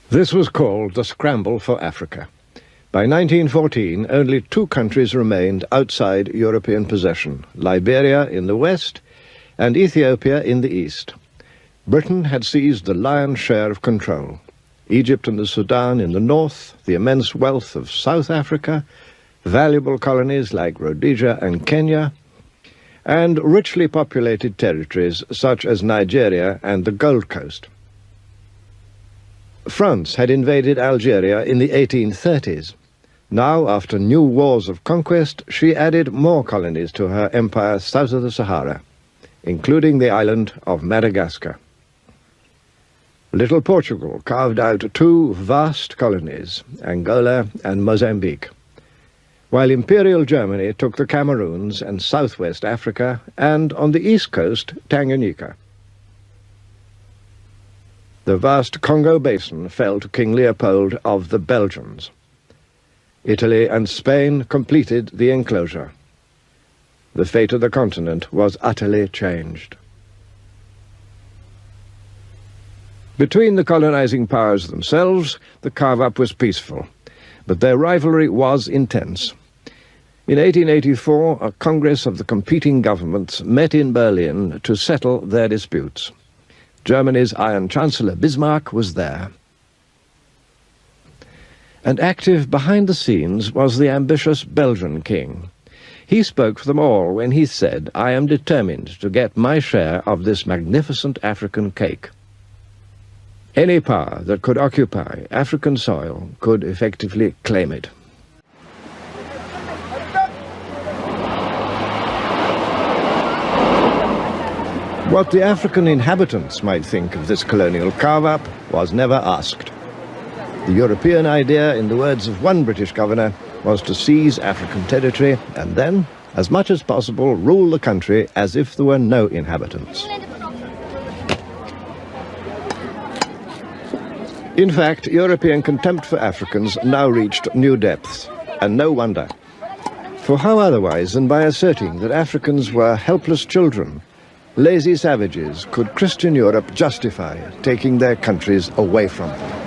This was called the Scramble for Africa. By 1914, only two countries remained outside European possession, Liberia in the west and Ethiopia in the east. Britain had seized the lion's share of control. Egypt and the Sudan in the north, the immense wealth of South Africa, valuable colonies like Rhodesia and Kenya, and richly populated territories such as Nigeria and the Gold Coast. France had invaded Algeria in the 1830s. Now, after new wars of conquest, she added more colonies to her empire south of the Sahara, including the island of Madagascar. Little Portugal carved out two vast colonies, Angola and Mozambique, while Imperial Germany took the Cameroons and southwest Africa, and on the east coast, Tanganyika. The vast Congo basin fell to King Leopold of the Belgians. Italy and Spain completed the enclosure. The fate of the continent was utterly changed. Between the colonizing powers themselves, the carve-up was peaceful, but their rivalry was intense. In 1884, a Congress of the competing governments met in Berlin to settle their disputes. Germany's Iron Chancellor Bismarck was there. And active behind the scenes was the ambitious Belgian king. He spoke for them all when he said, "I am determined to get my share of this magnificent African cake." Any power that could occupy African soil could effectively claim it. What the African inhabitants might think of this colonial carve-up was never asked. The European idea, in the words of one British governor, was to seize African territory and then, as much as possible, rule the country as if there were no inhabitants. In fact, European contempt for Africans now reached new depths, and no wonder. For how otherwise than by asserting that Africans were helpless children, lazy savages, could Christian Europe justify taking their countries away from them?